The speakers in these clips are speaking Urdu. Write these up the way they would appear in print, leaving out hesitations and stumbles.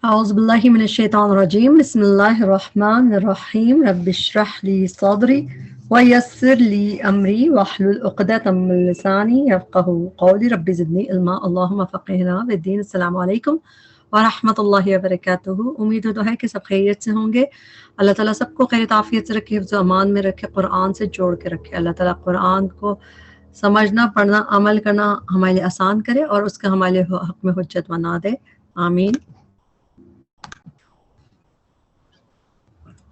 اعوذ باللہ من الشیطان الرجیم بسم اللہ الرحمن الرحیم رب اشرح لی صدری ویسر لی امری واحلل عقدۃ من لسانی یفقهوا قولی رب زدنی علما اللہم فقہنا فی الدین۔ السلام علیکم ورحمۃ اللہ وبرکاتہ۔ امید تو ہے کہ سب خیریت سے ہوں گے۔ اللہ تعالیٰ سب کو خیر عافیت سے رکھے، حفظ و امان میں رکھے، قرآن سے جوڑ کے رکھے۔ اللہ تعالیٰ قرآن کو سمجھنا، پڑھنا، عمل کرنا ہمارے لیے آسان کرے اور اس کا ہمارے حق میں حجت بنا دے، آمین۔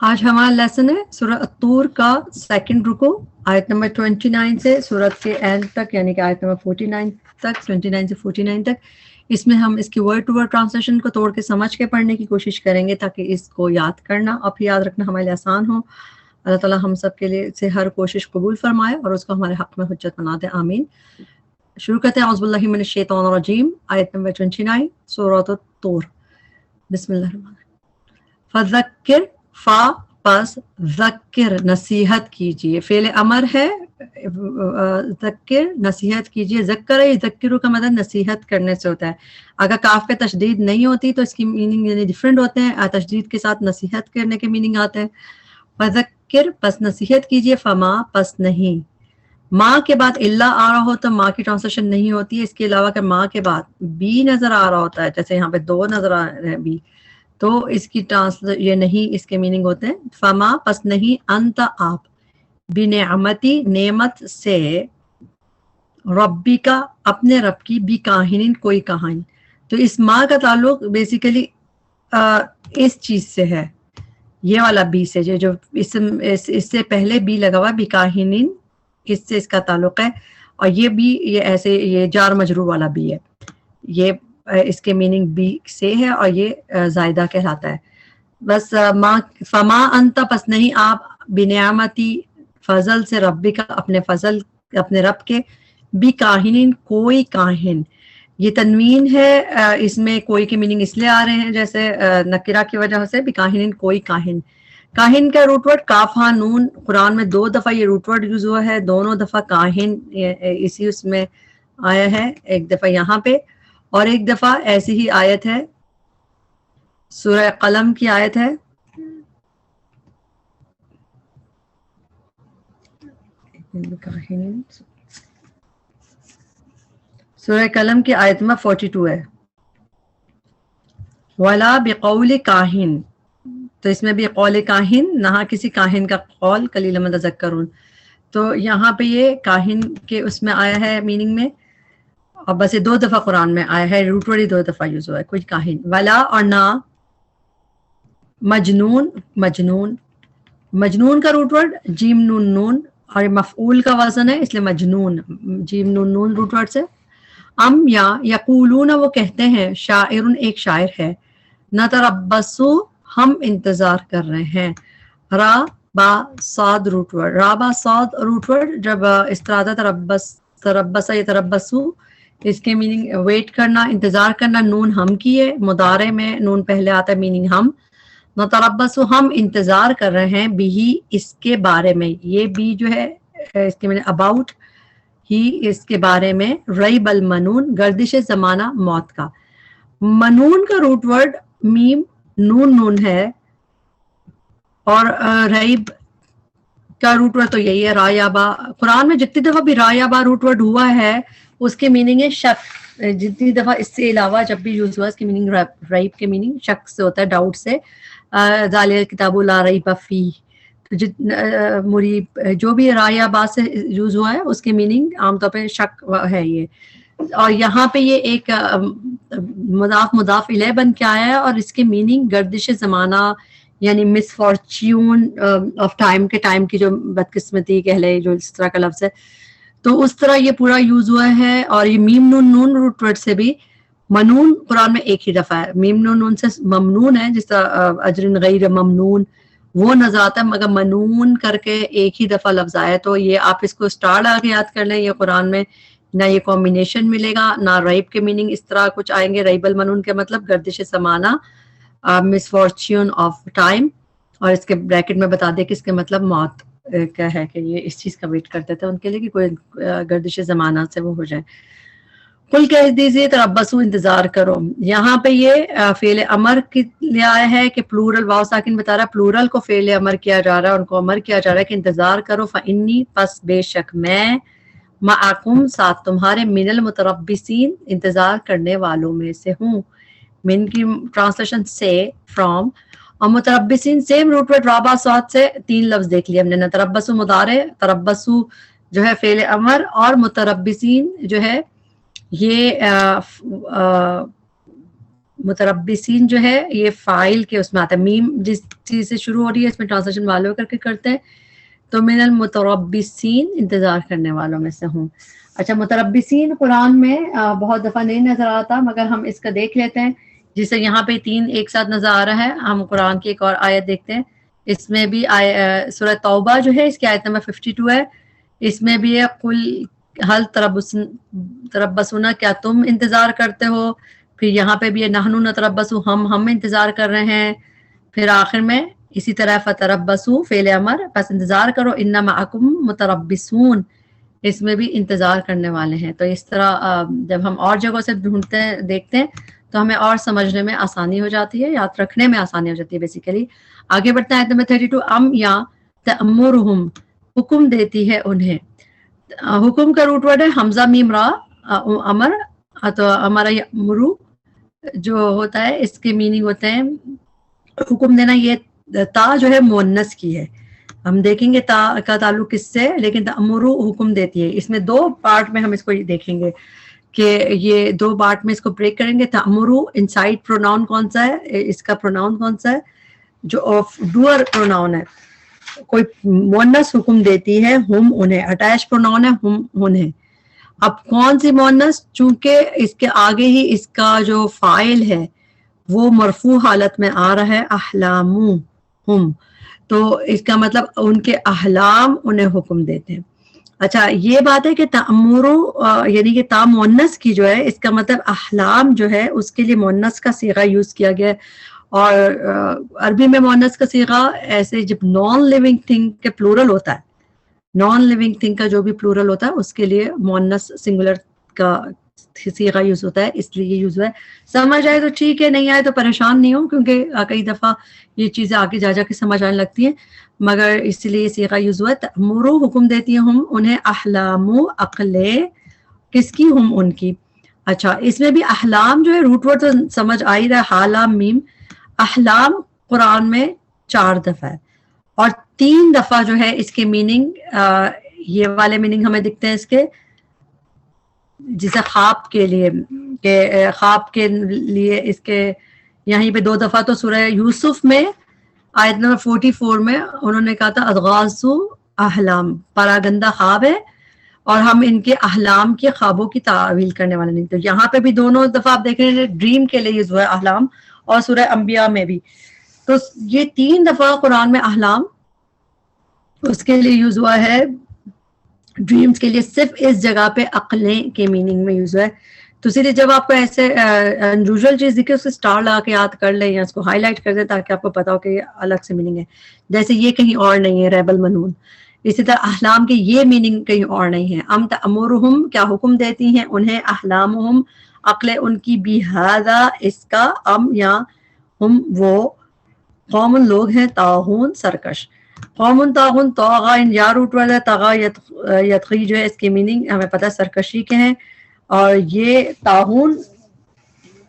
آج ہمارا لیسن ہے سورہ الطور کا سیکنڈ رکو، آیت نمبر 29 سے سورت کے اینڈ تک، یعنی کہ آیت نمبر 49 تک، 29 سے 49 تک۔ اس میں ہم اس کی ورڈ ٹو ورڈ ٹرانسلیشن کو توڑ کے سمجھ کے پڑھنے کی کوشش کریں گے تاکہ اس کو یاد کرنا اور پھر یاد رکھنا ہمارے لیے آسان ہو۔ اللہ تعالیٰ ہم سب کے لیے سے ہر کوشش قبول فرمائے اور اس کو ہمارے حق میں حجت بنا دے، آمین۔ شروع کرتے ہیں اعوذ باللہ من الشیطان الرجیم، آیت نمبر 29 سورۃ الطور۔ بسم اللہ الرحمن الرحیم۔ فذکر، فا پس، ذکر نصیحت کیجیے، فعل امر ہے، ذکر نصیحت کیجیے۔ ذکر یذکر کا مطلب نصیحت کرنے سے ہوتا ہے۔ اگر کاف پہ تشدید نہیں ہوتی تو اس کی میننگ یعنی ڈفرینٹ ہوتے ہیں، تشدید کے ساتھ نصیحت کرنے کے میننگ آتے ہیں۔ فذکر پس نصیحت کیجیے، فما پس نہیں۔ ماں کے بعد اللہ آ رہا ہو تو ماں کی ٹرانسلیشن نہیں ہوتی ہے، اس کے علاوہ اگر ماں کے بعد بی نظر آ رہا ہوتا ہے، جیسے یہاں پہ دو نظر آ رہے ہیں بی، تو اس کی یہ نہیں، اس کے میننگ ہوتے ہیں فما پس نہیں، انت آپ، بنعمتی نعمت سے، ربی کا اپنے رب کی، بھی کاہن کوئی کہانی۔ تو اس ماں کا تعلق بیسیکلی اس چیز سے ہے، یہ والا بی سے، جو اس سے پہلے بی لگا ہوا بھی کاہن، اس سے اس کا تعلق ہے، اور یہ بھی یہ ایسے یہ جار مجرور والا بھی ہے، یہ اس کے میننگ بی سے ہے اور یہ زائدہ کہلاتا ہے۔ بس فما انت پس نہیں آپ، بنعمتی فضل سے، ربی کا اپنے فضل اپنے رب کے، بھی کاہن کوئی کاہن، یہ تنوین ہے، اس میں کوئی کے میننگ اس لیے آ رہے ہیں جیسے نکرہ کی وجہ سے، بھی کاہن کوئی کاہن۔ کاہن کا روٹ ورڈ کاف ہاں نون، قرآن میں 2 دفعہ یہ روٹ ورڈ یوز ہوا ہے، دونوں دفعہ کاہن اسی اس میں آیا ہے، ایک دفعہ یہاں پہ اور ایک دفعہ ایسی ہی آیت ہے، سورہ قلم کی آیت ہے، سورہ قلم کی آیت میں 42 ہے، وَلَا بِقَوْلِ کاہن، تو اس میں بھی قول کاہن، نہ کسی کاہن کا قول، قلیلا ما تذکرون، تو یہاں پہ یہ کاہن کے اس میں آیا ہے میننگ میں، اور بس یہ 2 دفعہ قرآن میں آیا ہے، روٹ ورڈ 2 دفعہ یوز ہوا ہے، کوئی کاہن۔ ولا اور نہ، مجنون، مجنون کا روٹ ورڈ جیم نون نون، اور مفعول کا وزن ہے اس لیے مجنون، جیم نون نون روٹ ورڈ سے۔ ام یا یقولون، وہ کہتے ہیں، شاعر ایک شاعر ہے، نتربصو ہم انتظار کر رہے ہیں۔ را با صاد روٹ ورڈ، را با صاد روٹ ورڈ جب اس طرح تربص یتربصو، اس کے میننگ ویٹ کرنا، انتظار کرنا، نون ہم کی ہے، مضارع میں نون پہلے آتا ہے، میننگ ہم، نتربصو ہم انتظار کر رہے ہیں، بھی اس کے بارے میں، یہ بھی جو ہے اس کے میننگ اباؤٹ ہی، اس کے بارے میں، ریب المنون گردش زمانہ موت کا۔ منون کا روٹ ورڈ میم نون نون ہے، اور ریب کا روٹ ورڈ تو یہی ہے، رایابا۔ قرآن میں جتنی دفعہ بھی رایابا روٹ ورڈ ہوا ہے اس کے میننگ ہے شک، جتنی دفعہ اس سے علاوہ جب بھی یوز ہوا اس کی میننگ ریب کے میننگ شک سے ہوتا ہے، ڈاؤٹ سے، ذالک الکتاب لا ریب فیہ، مریب جو بھی رایابا سے یوز ہوا ہے اس کے میننگ عام طور پہ شک ہے یہ، اور یہاں پہ یہ ایک مضاف مضاف الیہ بن کے آیا ہے، اور اس کے میننگ گردش زمانہ یعنی مس فارچیون آف ٹائم، کے ٹائم کی جو بدقسمتی کہہ لے، جو اس طرح کا لفظ ہے، تو اس طرح یہ پورا یوز ہوا ہے۔ اور یہ میم نون نون روٹ ورڈ سے بھی، منون قرآن میں ایک ہی دفعہ ہے، میم نون نون سے ممنون ہے، جس طرح اجر غیر ممنون وہ نظر آتا ہے، مگر منون کر کے ایک ہی دفعہ لفظ آیا، تو یہ آپ اس کو اسٹار لگا کے یاد کر لیں، یہ قرآن میں نہ یہ کمبینیشن ملے گا، نہ ریب کے میننگ اس طرح کچھ آئیں گے، ریب المنون کے مطلب گردش زمانہ، مس فارچیون آف ٹائم، اور اس کے بریکٹ میں بتا دے کہ اس کے مطلب موت کا ہے، کہ یہ اس چیز کا ویٹ کرتے تھے ان کے لیے کہ کوئی گردش زمانہ سے وہ ہو جائے۔ کل کہہ دیجیے تربسو انتظار کرو. یہاں پہ یہ فعل امر کے لیے آیا ہے کہ پلورل واو ساکن بتا رہا ہے, پلورل کو فعل امر کیا جا رہا ہے, ان کو امر کیا جا رہا ہے کہ انتظار کرو. فإنی پس بے شک میں, معکم ساتھ تمہارے, من المتربصین انتظار کرنے والوں میں سے ہوں. من کی ٹرانسلیشن سے, فرام, اور متربصین سیم روٹ ورڈ رابع صاد سے 3 لفظ دیکھ لیے ہم نے, تربسو مضارع, تربسو جو ہے فعل امر, اور متربصین جو ہے یہ متربصین جو ہے یہ فاعل کے اس میں آتا ہے. میم جس چیز سے شروع ہو رہی ہے اس میں ٹرانسلیشن والوں کر کے کرتے ہیں, تو من المتربصین انتظار کرنے والوں میں سے ہوں. اچھا, متربصین قرآن میں بہت دفعہ نہیں نظر آتا, مگر ہم اس کا دیکھ لیتے ہیں, جسے یہاں پہ 3 ایک ساتھ نظر آ رہا ہے. ہم قرآن کی ایک اور آیت دیکھتے ہیں, اس میں بھی سورہ توبہ جو ہے اس کی آیت نمبر 52 ہے, اس میں بھی ہے قل حل تربصون, کیا تم انتظار کرتے ہو. پھر یہاں پہ بھی ہے نحنو نتربص, ہم انتظار کر رہے ہیں. پھر آخر میں اسی طرح فتربصوا فعل امر, بس انتظار کرو. ان معکم متربصون, اس میں بھی انتظار کرنے والے ہیں. تو اس طرح جب ہم اور جگہوں سے ڈھونڈتے ہیں دیکھتے ہیں تو ہمیں اور سمجھنے میں آسانی ہو جاتی ہے, یاد رکھنے میں آسانی ہو جاتی ہے بیسیکلی. آگے بڑھتے ہیں آیت نمبر 32. ام یا تأمرہم, حکم دیتی ہے انہیں. حکم کا روٹ ورڈ ہے حمزہ میم را, امر, تو ہمارا یأمرو جو ہوتا ہے اس کے میننگ ہوتے ہیں حکم دینا. یہ تا جو ہے مؤنث کی ہے, ہم دیکھیں گے تا کا تعلق کس سے, لیکن تأمرو حکم دیتی ہے. اس میں 2 پارٹ میں ہم اس کو دیکھیں گے کہ یہ 2 پارٹ میں اس کو بریک کریں گے. تأمرو انسائڈ پروناؤن کون سا ہے, اس کا پروناؤن کون سا ہے, جو ڈوئر پروناؤن ہے. کوئی مؤنث حکم دیتی ہے, ہم انہیں, اٹیچ پروناؤن ہے ہم انہیں. اب کون سی مؤنث, چونکہ اس کے آگے ہی اس کا جو فاعل ہے وہ مرفوع حالت میں آ رہا ہے, احلامو ہم, تو اس کا مطلب ان کے احلام انہیں حکم دیتے ہیں. اچھا, یہ بات ہے کہ تأمرو یعنی کہ تا مؤنث کی جو ہے, اس کا مطلب احلام جو ہے اس کے لیے مؤنث کا صیغہ یوز کیا گیا ہے. اور عربی میں مؤنث کا صیغہ ایسے جب نان لیونگ تھنگ کے پلورل ہوتا ہے, نان لیونگ تھنگ کا جو بھی پلورل ہوتا ہے اس کے لیے مؤنث سنگولر کا صیغہ یوز ہوتا ہے, اس لیے یوز ہوا ہے. سمجھ آئے تو ٹھیک ہے, نہیں آئے تو پریشان نہیں ہو, کیونکہ کئی دفعہ یہ چیزیں آگے جا کے سمجھ آنے لگتی ہیں, مگر اس لیے صیغہ یوز ہوا ہے. تأمرو حکم دیتی ہیں ہم انہیں, احلامو عقلے کس کی, ہم ان کی. اچھا, اس میں بھی احلام جو ہے روٹ ورڈ تو سمجھ آ ہی رہا ہے, حالام میم. احلام قرآن میں 4 دفعہ ہے, اور 3 دفعہ جو ہے اس کے میننگ یہ والے میننگ ہمیں دکھتے ہیں اس کے, جسے خواب کے لیے, کہ خواب کے لیے اس کے یہیں پہ 2 دفعہ تو سورہ یوسف میں آیت نمبر 44 میں انہوں نے کہا تھا اضغاث احلام, پراگندہ خواب ہے اور ہم ان کے احلام کے خوابوں کی تعویل کرنے والے نہیں. تو یہاں پہ بھی دونوں دفعہ آپ دیکھ رہے ہیں ڈریم کے لیے یوز ہوا ہے احلام, اور سورہ انبیاء میں بھی. تو یہ 3 دفعہ قرآن میں احلام اس کے لیے یوز ہوا ہے, ڈریمز کے لیے صرف اس جگہ پہ عقلیں کے میننگ میں یوز ہوا ہے. تو اس لیے جب آپ کو ایسے انیوژل چیز دکھے اسے اسٹار لگا کے یاد کر لیں یا اس کو ہائی لائٹ کر دیں تاکہ آپ کو پتا ہو کہ یہ الگ سے میننگ ہے, جیسے یہ کہیں اور نہیں ہے ریبل منون. اسی طرح احلام کے یہ میننگ کہیں اور نہیں ہے. ام تأمرہم, کیا حکم دیتی ہیں انہیں, احلامہم عقلیں ان کی, بہذا اس کا, ام یا ہم وہ, قوم لوگ ہیں, طاغون سرکش. قوم طاغون, طاغا ان یا روٹ ورڈ ہے, طغا یطغی جو ہے اس کی میننگ ہمیں پتہ ہے سرکشی کے ہیں. اور یہ طاغون,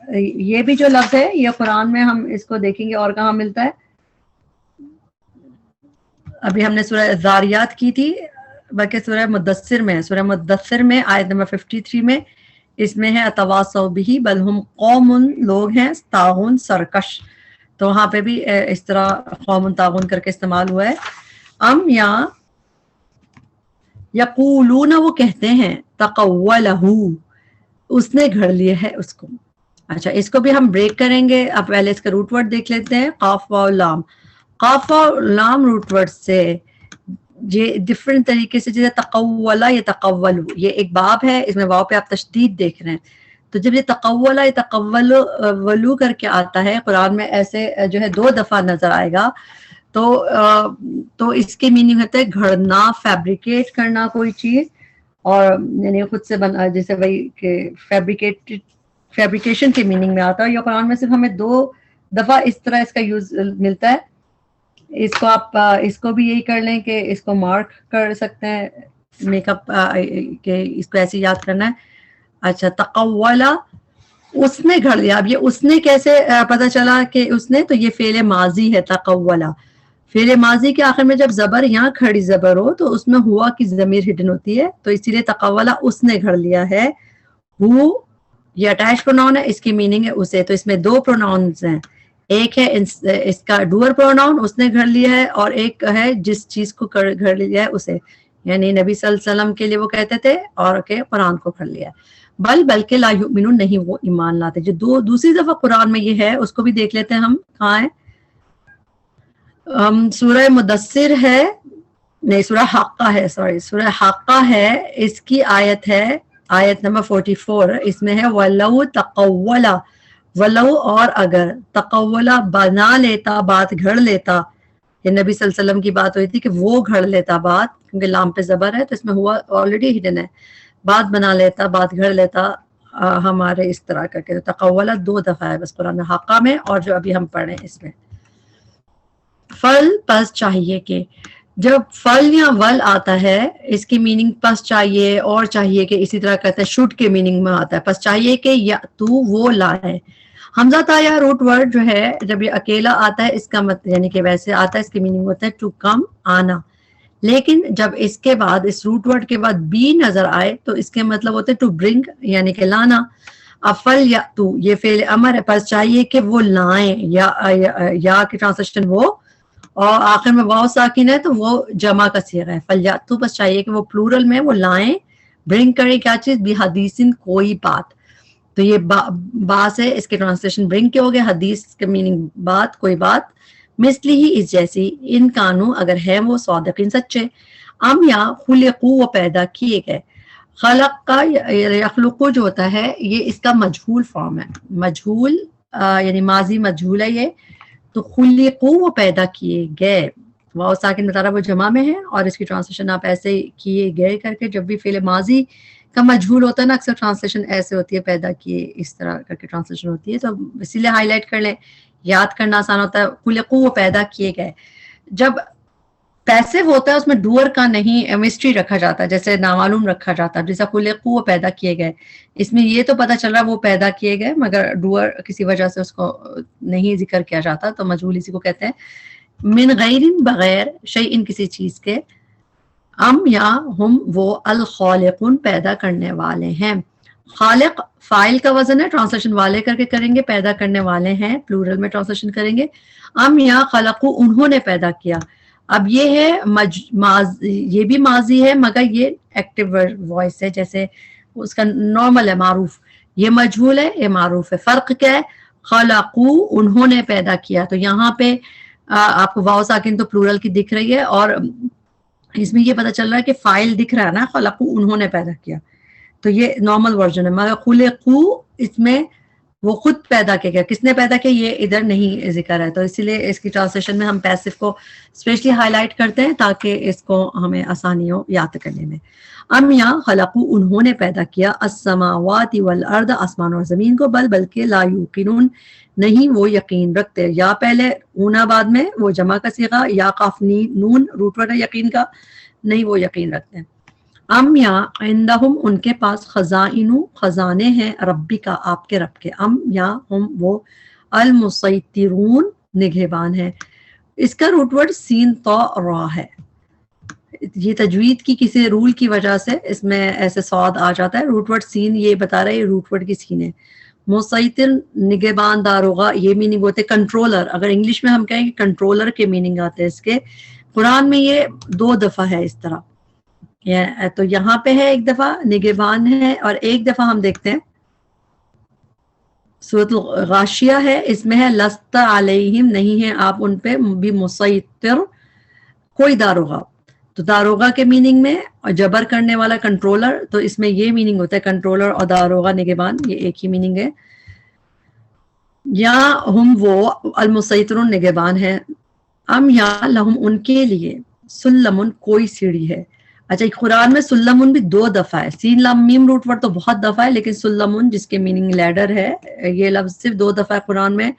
یہ بھی جو لفظ ہے یہ قرآن میں ہم اس کو دیکھیں گے اور کہاں ملتا ہے. ابھی ہم نے سورہ زاریات کی تھی, بلکہ سورہ مدثر میں, سورہ مدثر میں آیت نمبر 53 میں اس میں ہے اتواصوا بہ بل ہم قوم, لوگ ہیں طاغون سرکش. تو وہاں پہ بھی اس طرح قوم طاغون کر کے استعمال ہوا ہے. ام یا یقولون, وہ کہتے ہیں, تقولہ, اس نے گھڑ لیا ہے اس کو. اچھا, اس کو بھی ہم بریک کریں گے. اب پہلے اس کا روٹ ورڈ دیکھ لیتے ہیں, قاف واو لام. قاف واو لام روٹ ورڈ سے یہ ڈفرینٹ طریقے سے, جیسے تقولا یا تقولو, یہ ایک باب ہے, اس میں واو پہ آپ تشدید دیکھ رہے ہیں. تو جب یہ تقولا یا تقولو کر کے آتا ہے قرآن میں, ایسے جو ہے 2 دفعہ نظر آئے گا, تو اس کے میننگ ہوتا ہے گھڑنا, فیبریکیٹ کرنا کوئی چیز, اور یعنی خود سے بنا، جیسے وہی کہ فیبریکیشن کے میننگ میں آتا ہے. یا قرآن میں صرف ہمیں 2 دفعہ اس طرح اس کا یوز ملتا ہے. اس کو آپ اس کو بھی یہی کر لیں کہ اس کو مارک کر سکتے ہیں میک اپ کہ اس کو ایسے یاد کرنا ہے. اچھا تقولا اس نے گھڑ لیا. اب یہ اس نے کیسے پتہ چلا کہ اس نے؟ تو یہ فعل ماضی ہے تقولا. فعل ماضی کے آخر میں جب زبر یہاں کھڑی زبر ہو تو اس میں ہوا کی ضمیر ہڈن ہوتی ہے، تو اسی لیے تقولا اس نے گھڑ لیا ہے. ہو یہ اٹیچ پروناؤن ہے، اس کی میننگ ہے اسے. تو اس میں 2 پروناؤنز ہیں، ایک ہے اس کا ڈوئر پروناؤن اس نے گھڑ لیا ہے، اور ایک ہے جس چیز کو گھڑ لیا ہے اسے، یعنی نبی صلی اللہ علیہ وسلم کے لیے وہ کہتے تھے اور کہ قرآن کو گھڑ لیا. بلکہ لا یؤمنون نہیں وہ ایمان لاتے. جو دوسری دفعہ قرآن میں یہ ہے اس کو بھی دیکھ لیتے ہیں ہم. کہاں ہے؟ سورہ مدثر ہے، نہیں سورہ حاقہ ہے، سورہ حاقہ ہے. اس کی آیت ہے آیت نمبر 44. اس میں ہے وَلَوْ تَقَوَّلَ، ولو اور اگر، تقولا بنا لیتا، بات گھڑ لیتا. یہ نبی صلی اللہ علیہ وسلم کی بات ہوئی تھی کہ وہ گھڑ لیتا بات، کیونکہ لام پہ زبر ہے تو اس میں ہوا آلریڈی ہڈن ہے. بات بنا لیتا، بات گھڑ لیتا ہمارے اس طرح کر کے. تقولا 2 دفعہ ہے بس قرآن حاقہ میں اور جو ابھی ہم پڑھ رہے ہیں اس میں. فل پس چاہیے کہ، جب فل یا ول آتا ہے اس کی میننگ پس چاہیے اور چاہیے کہ اسی طرح کہتے ہیں شوڈ کے میننگ میں آتا ہے. پس چاہیے کہ یا تو وہ لائے. حمزہ تا یا روٹ ورڈ جو ہے جب یہ اکیلا آتا ہے اس کا مطلب یعنی کہ ویسے آتا ہے، اس کی میننگ ہوتا ہے ٹو کم، آنا. لیکن جب اس کے بعد اس روٹ ورڈ کے بعد بی نظر آئے تو اس کے مطلب ہوتا ہے ٹو برنگ یعنی کہ لانا. افل یا تو یہ فعل امر ہے، پس چاہیے کہ وہ لائیں. یا کی ٹرانسلیشن وہ، اور آخر میں واو ساکن ہے تو وہ جمع کا صیغہ ہے. فلیاتو بس چاہیے کہ وہ پلورل میں وہ لائیں، برنگ کرے کیا چیز، بھی حدیثن کوئی بات. تو یہ باس ہے، اس کے ٹرانسلیشن برنگ کے ہو گئے، حدیث کے میننگ بات، کوئی بات. مثلی ہی اس جیسی، ان کانو اگر ہے وہ صادقین سچے. ام یا خلقو وہ پیدا کیے گئے. خلق کا یخلقو جو ہوتا ہے یہ اس کا مجہول فارم ہے، مجہول یعنی ماضی مجہول ہے یہ. تو خلقو وہ پیدا کیے گئے، واو ساکن بتا رہا وہ جمع میں ہے، اور اس کی ٹرانسلیشن آپ ایسے کیے گئے کر کے. جب بھی فعل ماضی کا مجہول ہوتا ہے نا اکثر ٹرانسلیشن ایسے ہوتی ہے، پیدا کیے اس طرح کر کے ٹرانسلیشن ہوتی ہے. تو اسی لیے ہائی لائٹ کر لیں، یاد کرنا آسان ہوتا ہے. خلقو وہ پیدا کیے گئے. جب پیسو ہوتا ہے اس میں ڈوئر کا نہیں مسٹری رکھا جاتا ہے، جیسے نامعلوم رکھا جاتا ہے. جیسا خلقو وہ پیدا کیے گئے، اس میں یہ تو پتہ چل رہا ہے وہ پیدا کیے گئے مگر ڈوئر کسی وجہ سے اس کو نہیں ذکر کیا جاتا، تو مجہول اسی کو کہتے ہیں. من غیر بغیر، شیئن کسی چیز کے. ام یا ہم وہ الخالقون پیدا کرنے والے ہیں. خالق فائل کا وزن ہے، ٹرانسلیشن والے کر کے کریں گے، پیدا کرنے والے ہیں پلورل میں ٹرانسلیشن کریں گے. ام یا خلقو انہوں نے پیدا کیا. اب یہ ہے یہ بھی ماضی ہے مگر یہ ایکٹیو وائس ہے، جیسے اس کا نارمل ہے معروف. یہ مجہول ہے، یہ معروف ہے. فرق کیا ہے؟ خلقو انہوں نے پیدا کیا. تو یہاں پہ آپ کو واو ساکن تو پلورل کی دکھ رہی ہے، اور اس میں یہ پتہ چل رہا ہے کہ فائل دکھ رہا ہے نا، خلقو انہوں نے پیدا کیا. تو یہ نارمل ورژن ہے. مگر خلقو اس میں وہ خود پیدا کیا گیا، کس نے پیدا کیا یہ ادھر نہیں ذکر ہے. تو اسی لیے اس کی ٹرانسلیشن میں ہم پیسو کو اسپیشلی ہائی لائٹ کرتے ہیں تاکہ اس کو ہمیں آسانی ہو یاد کرنے میں. ام یا خلقو انہوں نے پیدا کیا السماوات والارض آسمان اور زمین کو. بلکہ لا یوقنون نہیں وہ یقین رکھتے. یا پہلے اونا بعد میں وہ جمع کا صیغہ، یا قاف نون روٹ ورڈ ہے یقین کا، نہیں وہ یقین رکھتے ہیں. ام یا عندہم ان کے پاس خزائن خزانے ہیں ربی کا آپ کے رب کے. ام یا ہم وہ المسیطرون نگہبان ہیں. اس کا روٹ ورڈ سین تو را ہے. یہ تجوید کی کسی رول کی وجہ سے اس میں ایسے صاد آ جاتا ہے. روٹ ورڈ سین یہ بتا رہا ہے یہ روٹ ورڈ کی سین ہے. مسیطر نگہبان داروغہ یہ میننگ ہوتے کنٹرولر. اگر انگلش میں ہم کہیں کہ کنٹرولر کے میننگ آتے ہیں اس کے، قرآن میں یہ 2 دفعہ ہے اس طرح. تو یہاں پہ ہے 1 دفعہ نگہبان ہے، اور 1 دفعہ ہم دیکھتے ہیں سورۃ الغاشیہ ہے، اس میں ہے لست علیہم نہیں ہے آپ ان پہ بھی مسیطر کوئی داروغہ. تو داروغہ کے میننگ میں اور جبر کرنے والا کنٹرولر، تو اس میں یہ میننگ ہوتا ہے کنٹرولر اور داروغہ نگہبان یہ ایک ہی میننگ ہے. یا ہم وہ المسیطرون نگہبان ہے. ام یا لہم ان کے لیے سلمن کوئی سیڑھی ہے. اچھا قرآن میں سلمن بھی 2 دفعہ ہے. سین لام میم روٹ ورڈ تو بہت دفعہ ہے, لیکن سلمن جس کے میننگ لیڈر ہے, یہ لفظ صرف 2 دفعہ ہے قرآن میں.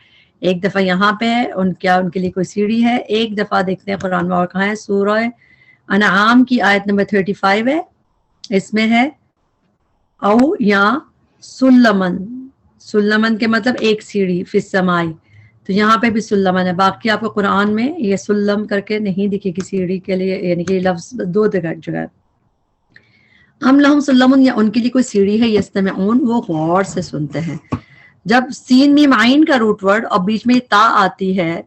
ایک دفعہ یہاں پہ ہے, ان کے لیے کوئی سیڑھی ہے. ایک دفعہ دیکھتے ہیں قرآن میں اور کہاں ہے, سورہ انعام کی آیت نمبر 35 ہے, اس میں ہے او یا سلمن. سلمن کے مطلب ایک سیڑھی, فی السماء, تو یہاں پہ بھی سلمن ہے. باقی آپ کو قرآن میں یہ سلم کر کے نہیں دکھے گی سیڑھی کے لیے, یعنی کہ یہ لفظ 2 جگہ. ہم لہم سلمن, یا ان کے لیے کوئی سیڑھی ہے, یستمعون, وہ غور سے سنتے ہیں. جب سین میم عین کا روٹ ورڈ اور بیچ میں تا آتی ہے,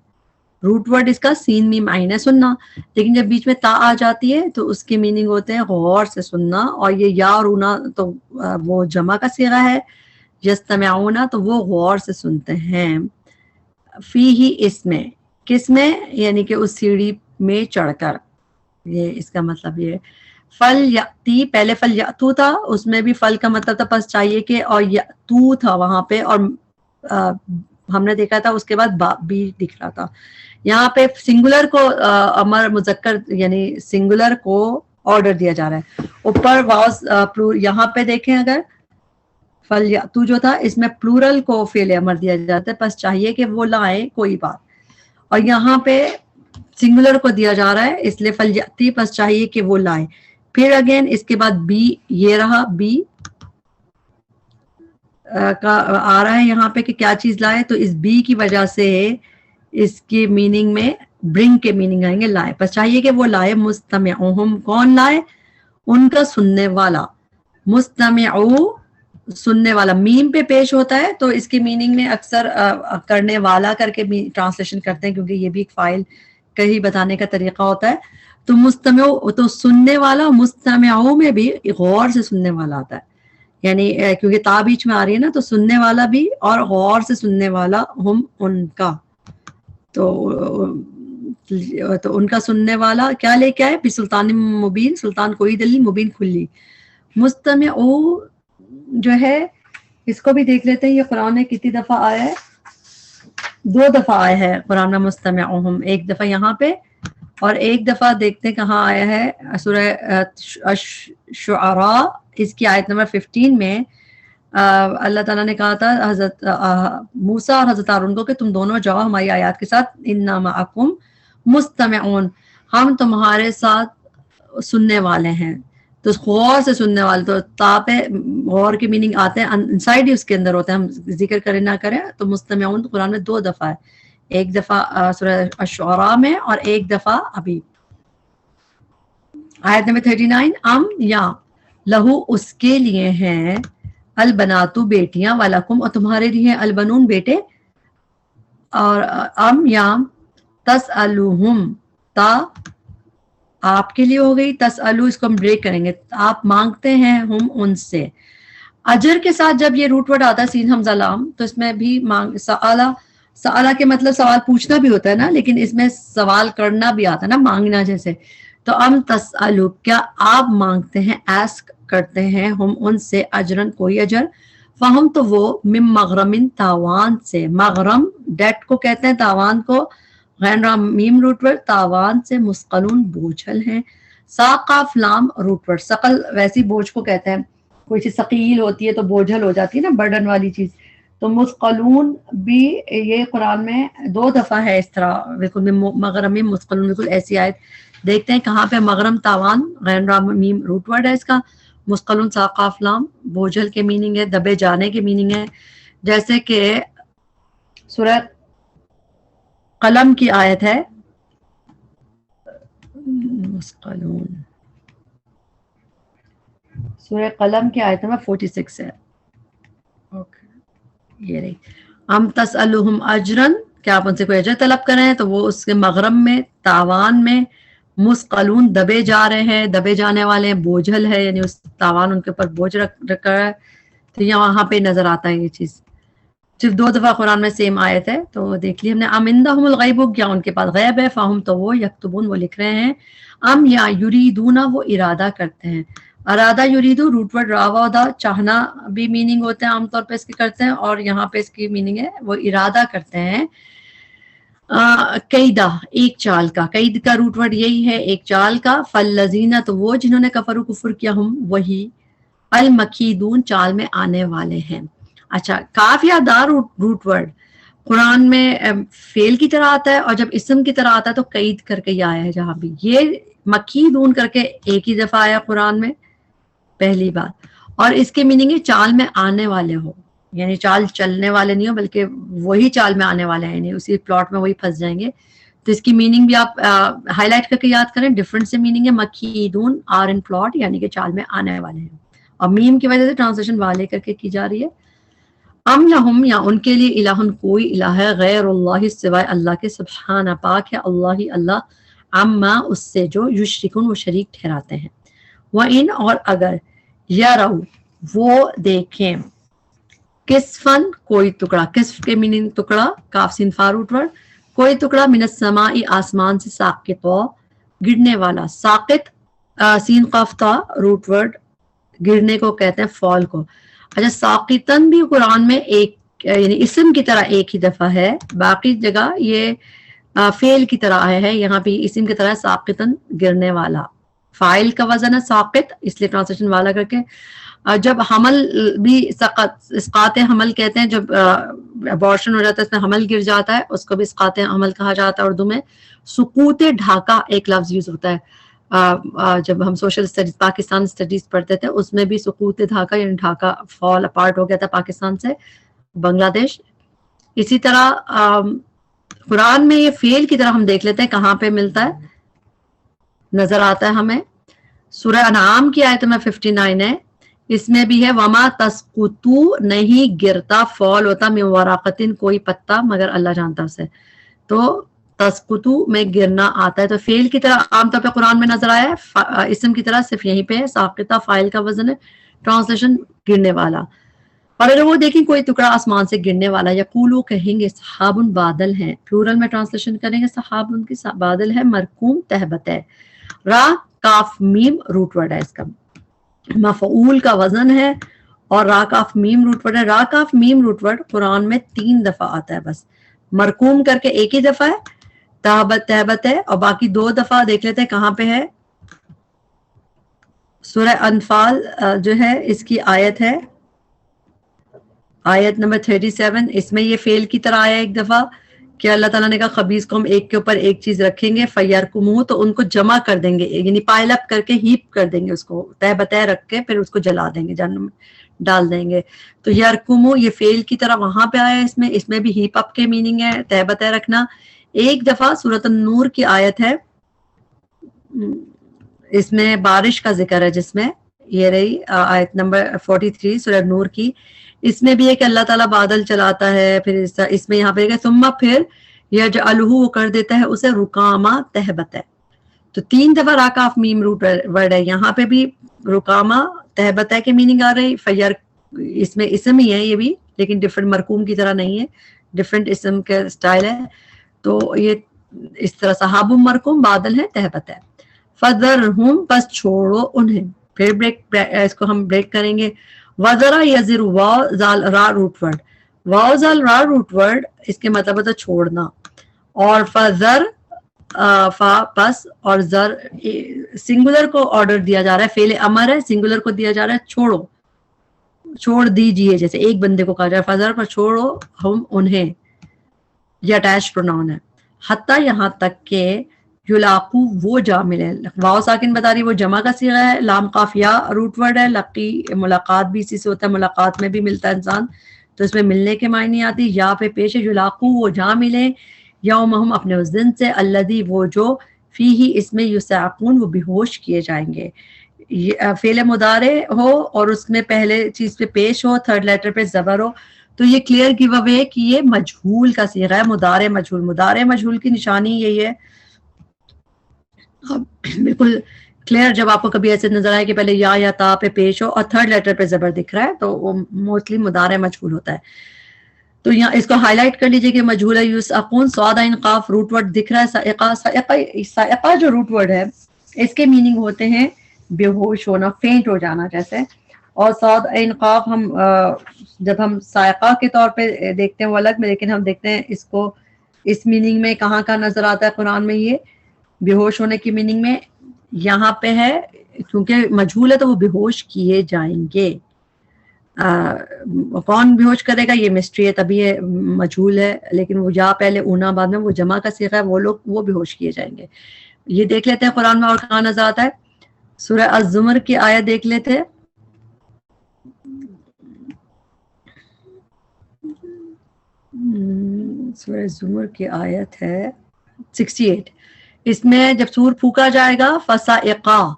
روٹ ورڈ اس کا سین میم عین ہے, سننا, لیکن جب بیچ میں تا آ جاتی ہے تو اس کے میننگ ہوتے ہیں غور سے سننا. اور یہ یا اور اونا تو وہ جمع کا صیغہ ہے, یستمعون تو وہ غور سے سنتے ہیں. فی ہی, اس میں, کس میں, یعنی کہ اس سیڑھی میں چڑھ کر. یہ اس کا مطلب یہ فل یاتی, پہلے فل یاتو تھا, اس میں بھی فل کا مطلب تھا پس چاہیے کہ, اور یاتو تھا وہاں پہ, اور ہم نے دیکھا تھا اس کے بعد با بھی دکھ رہا تھا. یہاں پہ سنگولر کو امر مذکر یعنی سنگولر کو آرڈر دیا جا رہا ہے. اوپر واؤ یہاں پہ دیکھیں اگر فل یاتو جو تھا, اس میں پلورل کو فعل امر دیا جاتا ہے, پس چاہیے کہ وہ لائیں کوئی بات. اور یہاں پہ سنگولر کو دیا جا رہا ہے, اس لیے فل یاتی, پس چاہیے کہ وہ لائیں. پھر اگین اس کے بعد بی, یہ رہا بی کا آ رہا ہے یہاں پہ کہ کیا چیز لائے, تو اس بی کی وجہ سے اس کی میننگ میں برنگ کے میننگ آئیں گے لائے, پس چاہیے کہ وہ لائے. مستمعہم, کون لائے, ان کا سننے والا. مستمعو, سننے والا, میم پہ پیش ہوتا ہے تو اس کی میننگ میں اکثر کرنے والا کر کے ٹرانسلیشن کرتے ہیں, کیونکہ یہ بھی ایک فائل کہیں بتانے کا طریقہ ہوتا ہے. تو مستمع تو سننے والا, مستمعو میں بھی غور سے سننے والا آتا ہے, یعنی کیونکہ تا بیچ میں آ رہی ہے نا, تو سننے والا بھی اور غور سے سننے والا, ہم ان کا, تو ان کا سننے والا کیا لے کے آئے, سلطان مبین, سلطان کوئی دلیل, مبین کھلی. مستمعو جو ہے اس کو بھی دیکھ لیتے ہیں, یہ قرآن میں کتنی دفعہ آیا ہے, 2 دفعہ آیا ہے قرآن میں مستمعہم, ایک دفعہ یہاں پہ اور ایک دفعہ دیکھتے ہیں کہاں آیا ہے, سورہ شعراء, اس کی آیت نمبر 15 میں اللہ تعالیٰ نے کہا تھا حضرت موسیٰ اور حضرت ہارون کو کہ تم دونوں جاؤ ہماری آیات کے ساتھ, انا معکم مستمعون, ہم تمہارے ساتھ سننے والے ہیں. تو غور سے سننے والے, تو تا پہ غور کی میننگ آتے ہیں انسائڈ ہی اس کے اندر ہوتے ہیں, ہم ذکر کریں نہ کریں. تو مستمعون قرآن میں 2 دفعہ ہے, ایک دفعہ سورہ الشعراء میں اور ایک دفعہ ابھی آیت نمبر 39. ام, یا لہو, اس کے لیے ہیں, البناتو, بیٹیاں, ولکم, اور تمہارے لیے ہیں, البنون, بیٹے. اور ام یا تسألوہم, تا آپ کے لیے ہو گئی, تسألو اس کو ہم بریک کریں گے, آپ مانگتے ہیں, ہم ان سے. اجر کے ساتھ جب یہ روٹ ورڈ آتا ہے سین حمزہ لام, تو اس میں بھی مانگ, سآلہ کے مطلب سوال پوچھنا بھی ہوتا ہے نا, لیکن اس میں سوال کرنا بھی آتا ہے نا, مانگنا جیسے. تو ام تسألو, کیا آپ مانگتے ہیں, ایسک کرتے ہیں, ہم ان سے, اجرن, کوئی اجر. فہم, تو وہ, مم مغرمن, تاوان سے, مغرم ڈیٹ کو کہتے ہیں, تاوان کو, غین رام میم روٹ ورڈ, تاوان سے, مسقلون, بوجھل ہیں. ساقاف لام روٹ ورڈ, ثقل ویسی بوجھ کو کہتے ہیں, کوئی چیز ثقیل ہوتی ہے تو بوجھل ہو جاتی ہے نا, برڈن والی چیز. تو مسقلون بھی یہ قرآن میں 2 دفعہ ہے اس طرح, بالکل مغرم میں مسقلون, بالکل ایسی آیت دیکھتے ہیں کہاں پہ مغرم تاوان, غین رام میم روٹ ورڈ ہے اس کا, مسقلون ساقاف لام بوجھل کے میننگ ہے, دبے جانے کے میننگ ہے. جیسے کہ سورہ قلم کی آیت ہے, مسقلون, سورہ قلم کی آیت نمبر 46 ہے. یہ رہی, ام تسألوہم اجرن, کیا آپ ان سے کوئی اجر طلب کر رہے ہیں, تو وہ اس کے مغرم میں, تاوان میں, مسقلون, دبے جا رہے ہیں, دبے جانے والے ہیں, بوجھل ہے, یعنی اس تاوان ان کے اوپر بوجھ رکھا ہے. تو یہاں وہاں پہ نظر آتا ہے یہ چیز, صرف 2 دفعہ قرآن میں سیم آیت ہے. تو دیکھ لی ہم نے. ام عندہم الغیب, کیا ان کے پاس غیب ہے, فہم, تو وہ, یکتبون, وہ لکھ رہے ہیں. ام یا یریدون, وہ ارادہ کرتے ہیں. ارادہ یریدو روٹ ورڈ راوا دا, چاہنا بھی میننگ ہوتے ہیں عام طور پہ اس کے کرتے ہیں, اور یہاں پہ اس کی میننگ ہے وہ ارادہ کرتے ہیں. قیدا ایک چال کا، قید کا روٹ ورڈ یہی ہے ایک چال کا. فالذین تو وہ جنہوں نے کفر و کفر کیا، ہم وہی المکیدون چال میں آنے والے ہیں. اچھا کافیہ دار روٹ ورڈ قرآن میں فعل کی طرح آتا ہے، اور جب اسم کی طرح آتا ہے تو قید کر کے یہ آیا ہے. جہاں بھی یہ مکیدون کر کے ایک ہی دفعہ آیا قرآن میں پہلی بار، اور اس کے میننگ ہے چال میں آنے والے ہو، یعنی چال چلنے والے نہیں ہو بلکہ وہی چال میں آنے والے ہیں، یعنی اسی پلاٹ میں وہی پھنس جائیں گے. تو اس کی میننگ بھی آپ ہائی لائٹ کر کے یاد کریں. ڈفرنٹ سے میننگ ہے. مکیدون آر ان پلاٹ، یعنی کہ چال میں آنے والے ہیں، اور میم کی وجہ سے ٹرانسلیشن والے کر کے کی جا رہی ہے. ام لہم یا ان کے لیے الہن کوئی الہ ہے غیر اللہ سوائے اللہ کے، سبحانہ پاک ہے اللہ ہی اللہ، عما اس سے جو یشرکون وہ شریک ٹھہراتے ہیں. وَإِنْ اور اگر یرو وہ دیکھیں کسفن کوئی ٹکڑا، کسف کے میننگ ٹکڑا، کاف سین فا روٹ ورڈ، کوئی ٹکڑا من السماء آسمان سے، ساقط گرنے والا، ساقط سین قاف تا روٹ ورڈ گرنے کو کہتے ہیں فال کو. اچھا ساقطن بھی قرآن میں ایک یعنی اسم کی طرح ایک ہی دفعہ ہے، باقی جگہ یہ فعل کی طرح آیا ہے، یہاں پہ اسم کی طرح ساقطن گرنے والا. فاعل کا وزن ہے ساقط، اس لیے ٹرانسلیشن والا کر کے. جب حمل بھی اسقاط حمل کہتے ہیں، جب ابارشن ہو جاتا ہے اس میں حمل گر جاتا ہے، اس کو بھی اسقاط حمل کہا جاتا ہے. اردو میں سقوط ڈھاکہ ایک لفظ یوز ہوتا ہے. جب ہم سوشل اسٹڈیز پاکستان اسٹڈیز پڑھتے تھے اس میں بھی سقوط ڈھاکہ یعنی ڈھاکہ فال اپارٹ ہو گیا تھا پاکستان سے بنگلہ دیش. اسی طرح قرآن میں یہ فعل کی طرح ہم دیکھ لیتے ہیں کہاں پہ ملتا ہے، نظر آتا ہے ہمیں. سورہ انعام کی آیت میں 59 ہے، اس میں بھی ہے وما تسقطو نہیں گرتا فال ہوتا من ورقتن کوئی پتا مگر اللہ جانتا اسے. تو تسقطو میں گرنا آتا ہے، تو فعل کی طرح عام طور پہ قرآن میں نظر آیا ہے، اسم کی طرح صرف یہیں پہ ہے ساقطہ فاعل کا وزن ہے، ٹرانسلیشن گرنے والا. اور اگر وہ دیکھیں کوئی ٹکڑا آسمان سے گرنے والا، یقولو کہیں گے صحابن بادل ہیں، پلورل میں ٹرانسلیشن کریں گے صحابن کی بادل ہے، مرکوم تہبت ہے. را کاف میم روٹ ورڈ ہے، اس کا مفعول کا وزن ہے، اور را کاف میم روٹ ورڈ ہے. را کاف میم روٹ ورڈ قرآن میں 3 دفعہ آتا ہے بس، مرکوم کر کے ایک ہی دفعہ ہے، تہبت ہے، اور باقی 2 دفعہ دیکھ لیتے ہیں کہاں پہ ہے. سورہ انفال جو ہے اس کی آیت ہے آیت نمبر 37، اس میں یہ فعل کی طرح آیا ایک دفعہ کہ اللہ تعالیٰ نے کہا خبیث کو ہم ایک کے اوپر ایک چیز رکھیں گے، فیرکموہ تو ان کو جمع کر دیں گے، یعنی پائل اپ کر کے ہیپ کر دیں گے، اس کو تہ بتہ رکھ کے پھر اس کو جلا دیں گے، جہنم میں ڈال دیں گے. تو یرکموہ یہ فعل کی طرح وہاں پہ آیا ہے، اس میں بھی ہیپ اپ کے میننگ ہے، تہ بتہ رکھنا. ایک دفعہ سورۃ النور کی آیت ہے، اس میں بارش کا ذکر ہے، جس میں یہ رہی آیت نمبر 43 سورہ نور کی. اس میں بھی ہے کہ اللہ تعالیٰ بادل چلاتا ہے، پھر اس میں یہاں پہ ثم پھر یجعلہ وہ کر دیتا ہے اسے رکامہ تہبت ہے. تو 3 دفعہ را کاف میم روٹ ورڈ ہے، یہاں پہ بھی رکامہ تہبت ہے کے میننگ آ رہی. فیر اس میں اسم ہی ہے یہ بھی، لیکن ڈفرنٹ مرکوم کی طرح نہیں ہے، ڈفرنٹ اسم کے سٹائل ہے. تو یہ اس طرح صحاب مرکوم بادل ہے تہبت ہے. فذرہم پس چھوڑو انہیں، پھر اس کو ہم بریک کریں گے. وذرا یزر واو زال را روٹ ورڈ، واو زال را روٹ ورڈ اس کے مطلب ہوتا ہے چھوڑنا، اور فذر فا پس اور زر سنگولر کو آرڈر دیا جا رہا ہے، فعل امر ہے، سنگولر کو دیا جا رہا ہے چھوڑو، چھوڑ دیجئے، جیسے ایک بندے کو کہا جائے فذر پر چھوڑو ہم انہیں، یہ اٹیچ پروناؤن ہے. حتیٰ یہاں تک کہ یلاقو وہ جا ملے، واو ساکن بتا رہی وہ جمع کا صیغہ ہے، لام قاف یا روٹ ورڈ ہے، لقی ملاقات بھی اسی سے ہوتا ہے، ملاقات میں بھی ملتا ہے انسان، تو اس میں ملنے کے معنی آتی. یا پہ پیش ہے یلاقو وہ جا ملے، یومہم اپنے اس دن سے، الذی وہ جو فیہ اس میں یصعقون وہ بے ہوش کیے جائیں گے. فعل مضارع ہو اور اس میں پہلے چیز پہ پیش ہو، تھرڈ لیٹر پہ زبر ہو، تو یہ کلیئر گیو اوے کہ یہ مجہول کا صیغہ ہے، مضارع مجہول. مضارع مجہول کی نشانی یہی ہے، بالکل کلیئر جب آپ کو کبھی ایسے نظر آئے کہ پہلے یا تا پہ پیش ہو اور تھرڈ لیٹر پہ زبر دکھ رہا ہے، تو وہ موسٹلی مضارع مجہول ہوتا ہے. تو یہاں اس کو ہائی لائٹ کر لیجئے کہ مجہول ہے. یسعقون صاد عین قاف روٹ ورڈ دکھ رہا ہے، صائقہ صائقہ جو روٹ ورڈ ہے اس کے میننگ ہوتے ہیں بے ہوش ہونا، فینٹ ہو جانا جیسے. اور صاد عین قاف جب ہم صائقہ کے طور پہ دیکھتے ہیں وہ الگ میں، لیکن ہم دیکھتے ہیں اس کو اس میننگ میں کہاں کا نظر آتا ہے قرآن میں؟ یہ بے ہوش ہونے کی میننگ میں یہاں پہ ہے، کیونکہ مجہول ہے تو وہ بے ہوش کیے جائیں گے. کون بے ہوش کرے گا یہ مسٹری ہے، تبھی یہ مجہول ہے، لیکن وہ جا پہلے اونا بعد میں وہ جمع کا صیغہ ہے، وہ لوگ وہ بے ہوش کیے جائیں گے. یہ دیکھ لیتے ہیں قرآن میں اور کہاں نظر آتا ہے. سورہ الزمر کی آیت دیکھ لیتے ہیں. سورہ الزمر کی آیت ہے 68. اس میں جب سور پھونکا جائے گا فَصَعِقَا،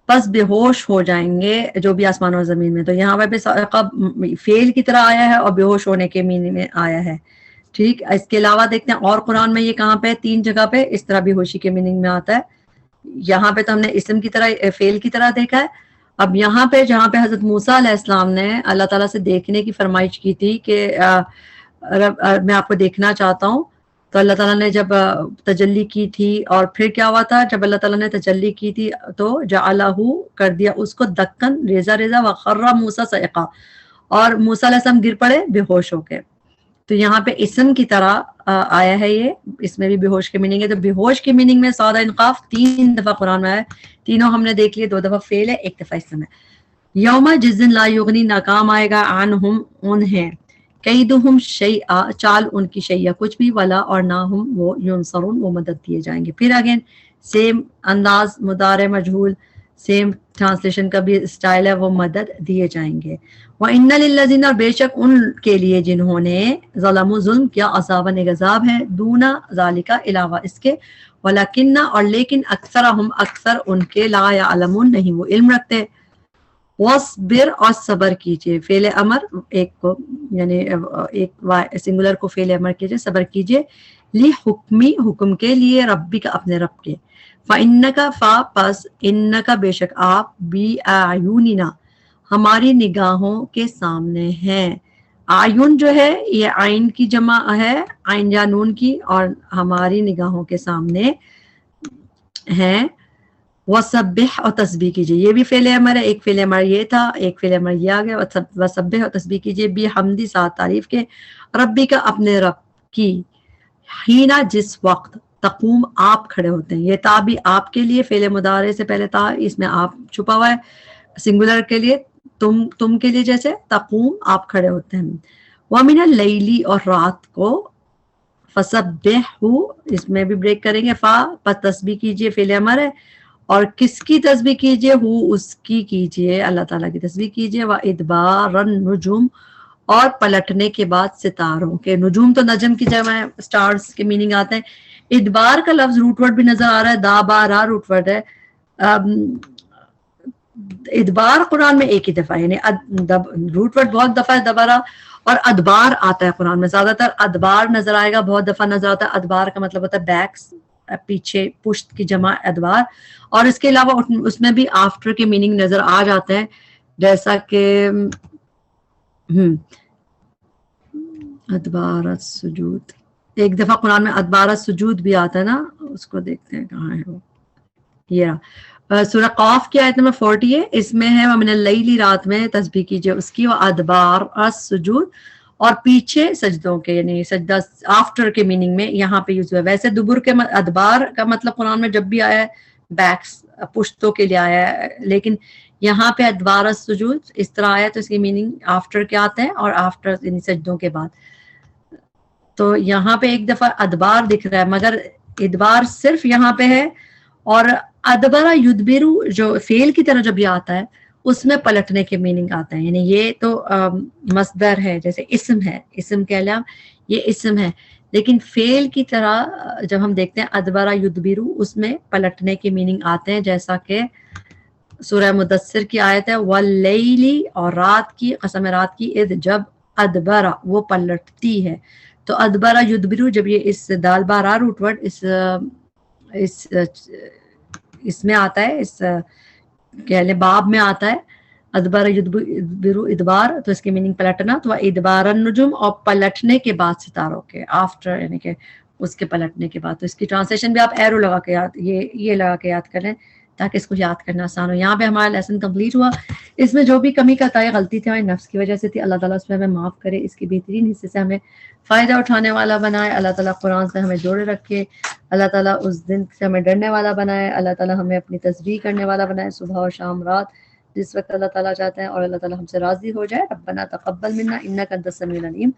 پس بے ہوش ہو جائیں گے جو بھی آسمان اور زمین میں. تو یہاں پہ صعقہ فعل کی طرح آیا ہے اور بے ہوش ہونے کے معنی میں آیا ہے. ٹھیک، اس کے علاوہ دیکھتے ہیں اور قرآن میں یہ کہاں پہ 3 جگہ پہ اس طرح بے ہوشی کے میننگ میں آتا ہے. یہاں پہ تو ہم نے اسم کی طرح فعل کی طرح دیکھا ہے. اب یہاں پہ جہاں پہ حضرت موسیٰ علیہ السلام نے اللہ تعالیٰ سے دیکھنے کی فرمائش کی تھی کہ میں آپ کو دیکھنا چاہتا ہوں، تو اللہ تعالیٰ نے جب تجلی کی تھی، اور پھر کیا ہوا تھا جب اللہ تعالیٰ نے تجلی کی تھی تو جعلہ کر دیا اس کو دکن ریزہ ریزہ وخر موسیٰ صعقا، اور موسیٰ علیہ السلام گر پڑے بے ہوش ہو کے. تو یہاں پہ اسم کی طرح آیا ہے یہ، اس میں بھی بے ہوش کے میننگ ہے. تو بے ہوش کے میننگ میں صاد عین قاف 3 دفعہ قرآن میں آیا ہے. تینوں ہم نے دیکھ لیے، 2 دفعہ فعل ہے، 1 دفعہ اسم ہے. یوم جس دن لا یغنی ناکام آئے گا عنہم انہیں، کیدہم شیئا چال ان کی شیئا کچھ بھی، ولا اور نہ ہم وہ ینصرون وہ مدد دیے جائیں گے. پھر اگین سیم انداز، مضارع مجہول، سیم ٹرانسلیشن کا بھی اسٹائل ہے، وہ مدد دیے جائیں گے. وَإِنَّ لِلَّذِينَ اور بے شک ان کے لیے جنہوں نے ظلموا ظلم کیا عذاباً ایک عذاب ہے، دونا ذالکا علاوہ اس کے، ولیکن اور لیکن اکثرہم اکثر ان کے لا یعلمون نہیں وہ علم رکھتے. وَاصْبِرْ اور صبر کیجئے، فعل امر ایک کو یعنی ایک سنگولر کو فعل امر کیجئے، صبر کیجئے. لِحُکْمِ حکم کے لیے، ربی کا اپنے رب کے. فَإِنَّكَ فا پس اِنَّكَ بے شک آپ بِأَعْيُنِنَا ہماری نگاہوں کے سامنے ہیں. آیون جو ہے یہ عین کی جمع ہے، عین یا نون کی، اور ہماری نگاہوں کے سامنے ہیں. وَسَبِّحْ اور تسبیح کیجئے، یہ بھی فعل امر ہے. ایک فعل امر یہ تھا، ایک فعل امر یہ آ گیا. وَسَبِّحْ اور تسبیح کیجئے بِحَمْدِ ساتھ تعریف کے، ربی کا اپنے رب کی، ہینا جس وقت، تقوم آپ کھڑے ہوتے ہیں. یہ تا بھی آپ کے لیے، فعل مضارع سے پہلے تا، اس میں آپ چھپا ہوا ہے. سنگولر کے لیے تم کے لیے جیسے تقوم آپ کھڑے ہوتے ہیں. وَمِنَ اللَّيْلِ اور رات کو، فَسَبِّحْهُ اس میں بھی بریک کریں گے، فا پس تسبیح کیجئے فعل امر ہے. اور کس کی تسبیح کیجئے؟ ہو اس کی کیجئے، اللہ تعالیٰ کی تسبیح کیجئے. وَإِدْبَارَ النُّجُومِ اور پلٹنے کے بعد ستاروں کے. نجوم تو نجم کی جمع ہے، سٹارز کے میننگ آتے ہیں. ادبار کا لفظ روٹ ورڈ بھی نظر آ رہا ہے، دا با را روٹ ورڈ ہے. ادبار قرآن میں ایک ہی دفعہ، یعنی روٹ ورڈ بہت دفعہ ہے دبارہ، اور ادبار آتا ہے قرآن میں زیادہ تر. ادبار نظر آئے گا، بہت دفعہ نظر آتا ہے. ادبار کا مطلب ہوتا ہے بیکس، پیچھے، پشت کی جمع ادبار. اور اس کے علاوہ اس میں بھی آفٹر کے میننگ نظر آ جاتے ہیں، جیسا کہ ادبار السجود، ایک دفعہ قرآن میں ادبار السجود بھی آتا ہے نا، اس کو دیکھتے ہیں کہاں ہے وہ. یہ سورہ قاف کی آیت نمبر 40 ہے، اس میں ہے وَمِنَ اللَّيْلِ رات میں تسبیح کیجئے اس کی، وَأَدْبَارَ السُّجُودِ اور پیچھے سجدوں کے، یعنی سجدہ آفٹر کے میننگ میں یہاں پہ یوز ہوا ہے. ویسے دبر کے ادبار کا مطلب قرآن میں جب بھی آیا ہے بیکس، پشتوں کے لیے آیا ہے، لیکن یہاں پہ ادبار السجود اس طرح آیا تو اس کی میننگ آفٹر کے آتے ہیں، اور آفٹر یعنی سجدوں کے بعد. تو یہاں پہ ایک دفعہ ادبار دکھ رہا ہے، مگر ادبار صرف یہاں پہ ہے. اور ادبرا یدبرو جو فعل کی طرح جب یہ آتا ہے اس میں پلٹنے کے میننگ آتا ہے، یعنی یہ تو مصدر ہے، جیسے اسم ہے، اسم کے علاوہ یہ اسم ہے، لیکن فعل کی طرح جب ہم دیکھتے ہیں ادبرا یدبرو اس میں پلٹنے کے میننگ آتے ہیں، جیسا کہ سورہ مدثر کی آیت ہے واللیلی اور رات کی، قسم رات کی، اذ جب ادبرا وہ پلٹتی ہے. تو ادبرا یدبرو جب یہ اس دال بارا روٹ ورڈ اس میں آتا ہے، اس کہہ لیں باب میں آتا ہے ادبر یدبرو ادبار، تو اس کی میننگ پلٹنا. تو ادبار النجوم اور پلٹنے کے بعد ستاروں کے، آفٹر یعنی کہ اس کے پلٹنے کے بعد. تو اس کی ٹرانسلیشن بھی آپ ایرو لگا کے یاد، یہ لگا کے یاد کر لیں تاکہ اس کو یاد کرنا آسان ہو. یہاں پہ ہمارا لیسن کمپلیٹ ہوا. اس میں جو بھی کمی قطائی غلطی تھی ہمارے نفس کی وجہ سے تھی, اللہ تعالیٰ اس میں ہمیں معاف کرے, اس کی بہترین حصے سے ہمیں فائدہ اٹھانے والا بنائے. اللہ تعالیٰ قرآن سے ہمیں جوڑے رکھے. اللہ تعالیٰ اس دن سے ہمیں ڈرنے والا بنائے. اللہ تعالیٰ ہمیں اپنی تسبیح کرنے والا بنائے صبح اور شام رات, جس وقت اللہ تعالیٰ چاہتے ہیں, اور اللہ تعالیٰ ہم سے راضی ہو جائے. ربنا تقبل منا انک انت السمیع العلیم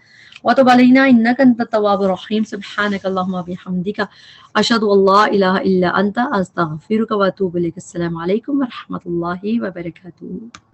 وتب علینا انک انت التواب الرحیم. سبحانک اللہم وبحمدک اشہد ان لا الہ الا انت استغفرک واتوب الیک. السلام علیکم ورحمۃ اللہ وبرکاتہ.